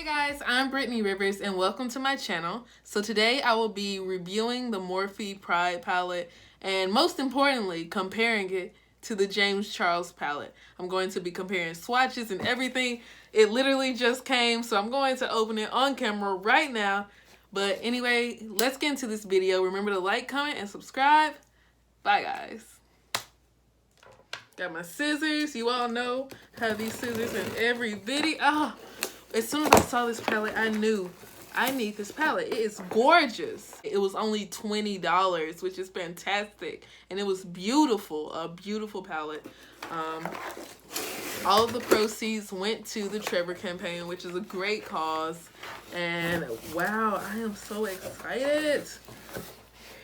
Hey guys, I'm Brittany Rivers and welcome to my channel. So today I will be reviewing the Morphe Pride palette and most importantly comparing it to the James Charles palette. I'm going to be comparing swatches and everything. It literally just came, so I'm going to open it on camera right now. But anyway, let's get into this video. Remember to like, comment, and subscribe. Bye guys. Got my scissors. You all know I have these scissors in every video. Oh. As soon as I saw this palette, I knew I need this palette. It is gorgeous. It was only $20, which is fantastic. And it was beautiful, a beautiful palette. All of the proceeds went to the Trevor campaign, which is a great cause. And wow, I am so excited.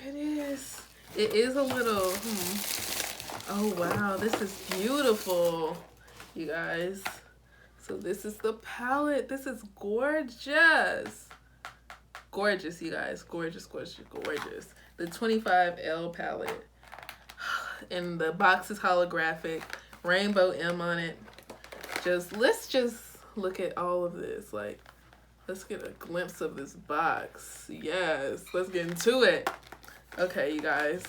It is. It is a little, Oh wow, this is beautiful, you guys. So this is the palette. This is gorgeous. Gorgeous, you guys. Gorgeous, gorgeous, gorgeous. The 25L palette. And the box is holographic. Rainbow M on it. Let's just look at all of this. Like, let's get a glimpse of this box. Yes, let's get into it. Okay, you guys.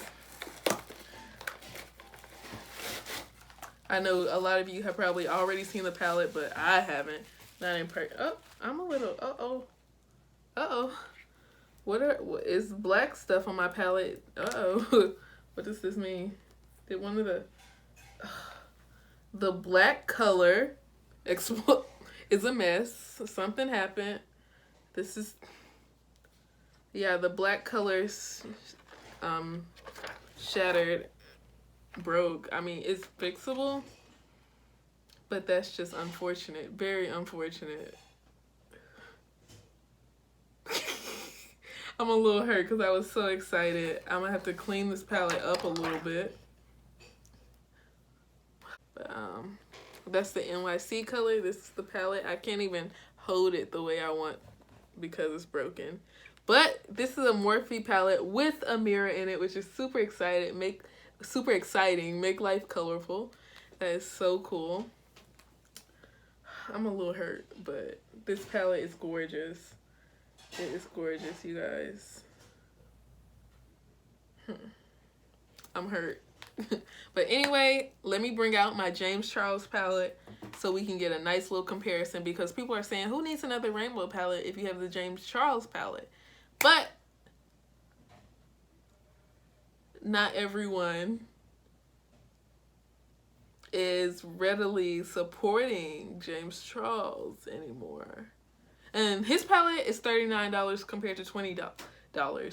I know a lot of you have probably already seen the palette, but I haven't. Not in person. Oh, I'm a little, What is black stuff on my palette? What does this mean? Did one of the black color is a mess. Something happened. This is, yeah, the black colors shattered. Broke. I mean, it's fixable, but that's just unfortunate. Very unfortunate. I'm a little hurt because I was so excited. I'm gonna have to clean this palette up a little bit. But that's the NYC color. This is the palette. I can't even hold it the way I want because it's broken. But this is a Morphe palette with a mirror in it, which is super exciting. Make life colorful. That is so cool. I'm a little hurt, but this palette is gorgeous. It is gorgeous, you guys. I'm hurt. But anyway, let me bring out my James Charles palette so we can get a nice little comparison, because people are saying, who needs another rainbow palette if you have the James Charles palette? But not everyone is readily supporting James Charles anymore. And his palette is $39 compared to $20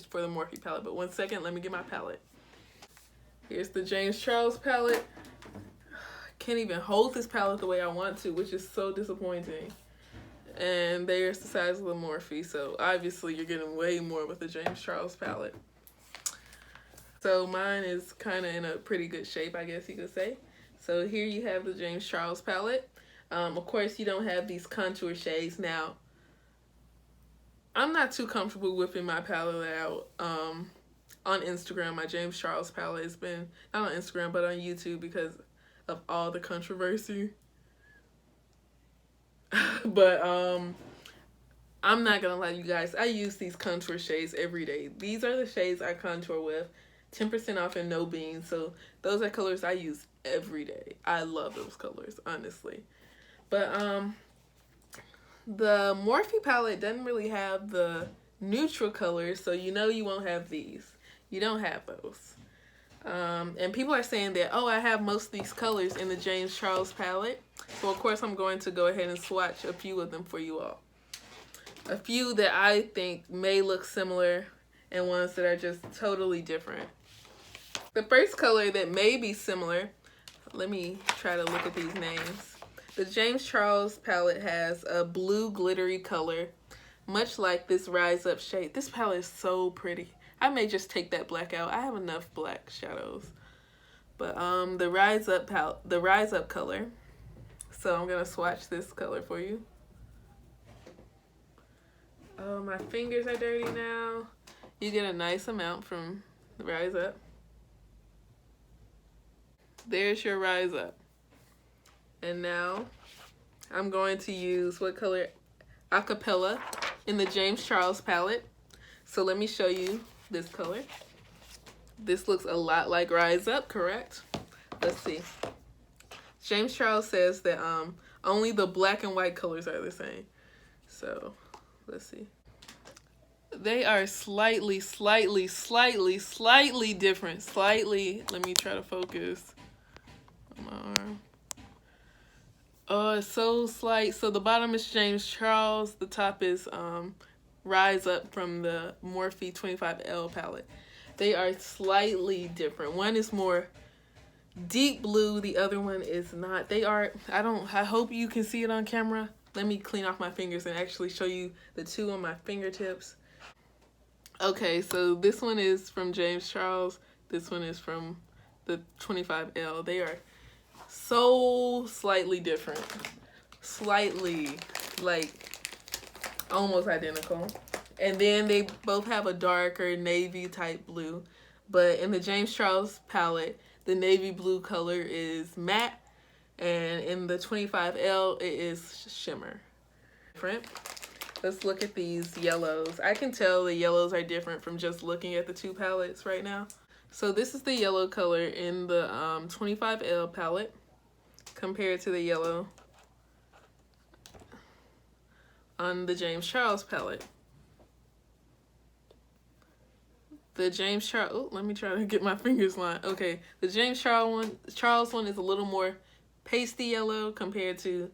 for the Morphe palette. But one second, let me get my palette. Here's the James Charles palette. Can't even hold this palette the way I want to, which is so disappointing. And there's the size of the Morphe. So obviously you're getting way more with the James Charles palette. So mine is kind of in a pretty good shape, I guess you could say. So here you have the James Charles palette. Of course, you don't have these contour shades. Now, I'm not too comfortable whipping my palette out on Instagram. My James Charles palette has been, not on Instagram, but on YouTube because of all the controversy. But I'm not going to lie to you guys. I use these contour shades every day. These are the shades I contour with. 10% off and no beans. So those are colors I use every day. I love those colors, honestly. But the Morphe palette doesn't really have the neutral colors, so you know you won't have these. You don't have those. And people are saying that, oh, I have most of these colors in the James Charles palette. So of course I'm going to go ahead and swatch a few of them for you all. A few that I think may look similar and ones that are just totally different. The first color that may be similar, let me try to look at these names. The James Charles palette has a blue glittery color, much like this Rise Up shade. This palette is so pretty. I may just take that black out. I have enough black shadows. But the Rise Up color. So I'm gonna swatch this color for you. Oh, my fingers are dirty now. You get a nice amount from the Rise Up. There's your Rise Up. And now I'm going to use, what color Acapella in the James Charles palette. So let me show you this color. This looks a lot like Rise Up, correct? Let's see. James Charles says that only the black and white colors are the same. So let's see. They are slightly different. Slightly. Let me try to focus on my arm. Oh, it's so slight. So the bottom is James Charles. The top is Rise Up from the Morphe 25L palette. They are slightly different. One is more deep blue. The other one is not. They are, I hope you can see it on camera. Let me clean off my fingers and actually show you the two on my fingertips. Okay, so this one is from James Charles. This one is from the 25L. They are so slightly different. Slightly, like, almost identical. And then they both have a darker navy type blue. But in the James Charles palette, the navy blue color is matte. And in the 25L, it is shimmer. Different. Let's look at these yellows. I can tell the yellows are different from just looking at the two palettes right now. So this is the yellow color in the 25L palette compared to the yellow on the James Charles palette. The James Charles, oh, let me try to get my fingers lined. Okay, the James Charles one is a little more pasty yellow compared to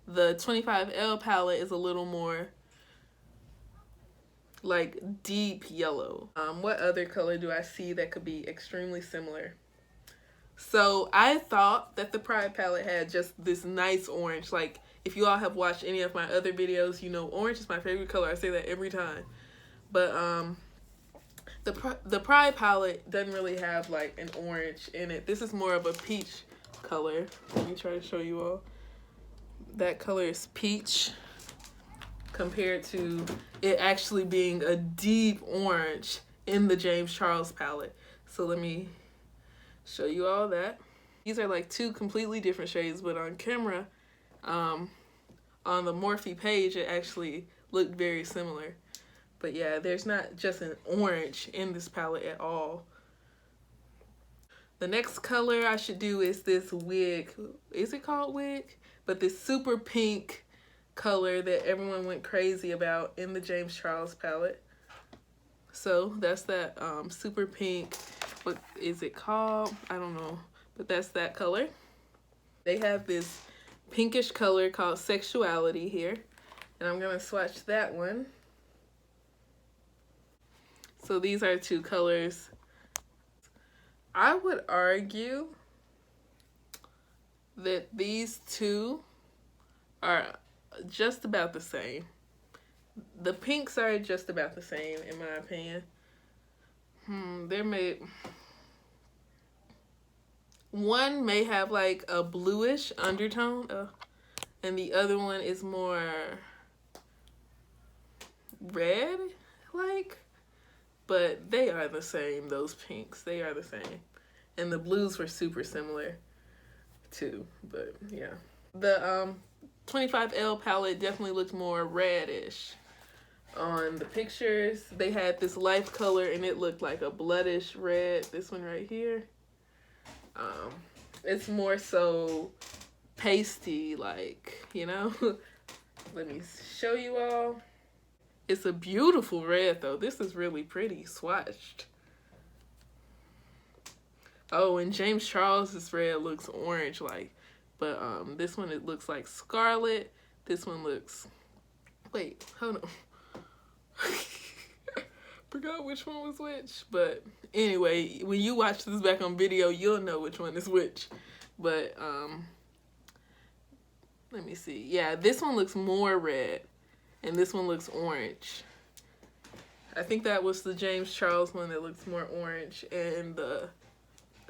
the 25L palette is a little more like deep yellow. What other color do I see that could be extremely similar? So I thought that the Pride palette had just this nice orange. Like if you all have watched any of my other videos, you know orange is my favorite color. I say that every time. But the Pride palette doesn't really have like an orange in it. This is more of a peach color. Let me try to show you all. That color is peach compared to it actually being a deep orange in the James Charles palette. So let me show you all that. These are like two completely different shades, but on camera, on the Morphe page, it actually looked very similar. But yeah, there's not just an orange in this palette at all. The next color I should do is this wig. Is it called wig? But this super pink color that everyone went crazy about in the James Charles palette. So that's that super pink. What is it called? I don't know. But that's that color. They have this pinkish color called Sexuality here. And I'm going to swatch that one. So these are two colors. I would argue that these two are just about the same. The pinks are just about the same in my opinion. They're made. One may have like a bluish undertone, and the other one is more red, like. But they are the same, those pinks. They are the same. And the blues were super similar too, but yeah. The 25L palette definitely looked more reddish. On the pictures, they had this life color and it looked like a bloodish red. This one right here. It's more so pasty, like, you know? Let me show you all. It's a beautiful red though. This is really pretty swatched. Oh, and James Charles's red looks orange like, but this one it looks like scarlet. This one looks, wait, hold on. Forgot which one was which, but anyway, when you watch this back on video, you'll know which one is which. But let me see. Yeah, this one looks more red. And this one looks orange. I think that was the James Charles one that looks more orange. And the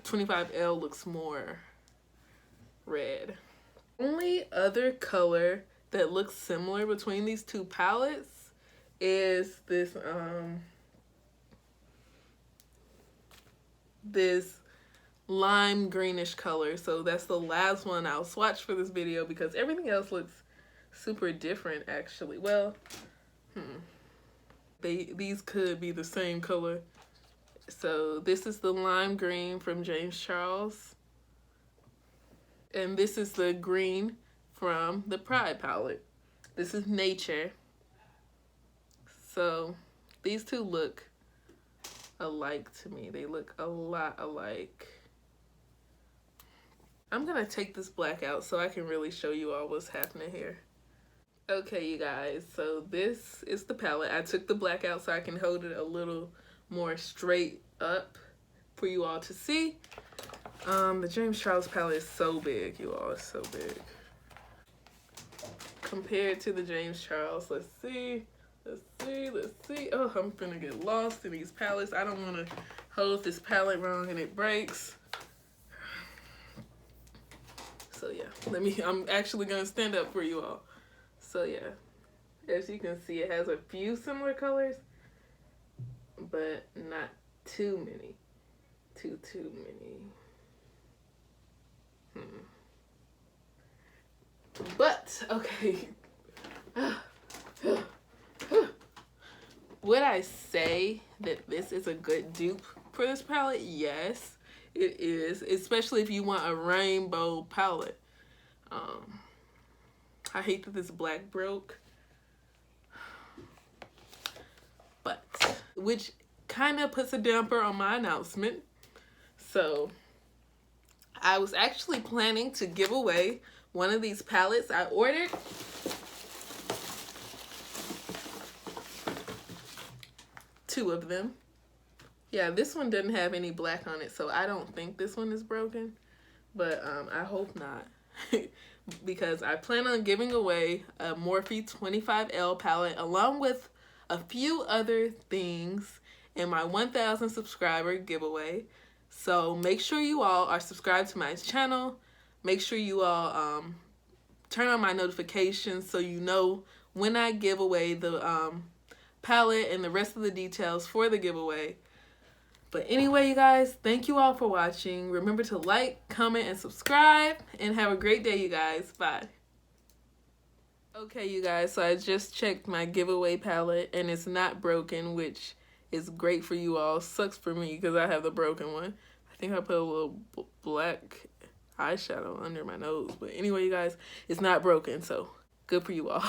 25L looks more red. Only other color that looks similar between these two palettes is this this lime greenish color. So that's the last one I'll swatch for this video because everything else looks super different actually. Well, these could be the same color. So this is the lime green from James Charles. And this is the green from the Pride palette. This is Nature. So these two look alike to me. They look a lot alike. I'm gonna take this black out so I can really show you all what's happening here. Okay, you guys, so this is the palette. I took the black out so I can hold it a little more straight up for you all to see. The James Charles palette is so big, you all. It's so big. Compared to the James Charles, let's see. Oh, I'm finna get lost in these palettes. I don't want to hold this palette wrong and it breaks. So yeah, I'm actually gonna stand up for you all. So yeah, as you can see, it has a few similar colors, but not too many. Too many. But, okay. Would I say that this is a good dupe for this palette? Yes, it is. Especially if you want a rainbow palette. I hate that this black broke. But, which kind of puts a damper on my announcement. So, I was actually planning to give away one of these palettes. I ordered two of them. Yeah, this one doesn't have any black on it, so I don't think this one is broken. But I hope not. Because I plan on giving away a Morphe 25L palette along with a few other things in my 1,000 subscriber giveaway. So make sure you all are subscribed to my channel. Make sure you all turn on my notifications so you know when I give away the palette and the rest of the details for the giveaway. But anyway, you guys, thank you all for watching. Remember to like, comment, and subscribe. And have a great day, you guys. Bye. Okay, you guys, so I just checked my giveaway palette, and it's not broken, which is great for you all. Sucks for me because I have the broken one. I think I put a little black eyeshadow under my nose. But anyway, you guys, it's not broken, so good for you all.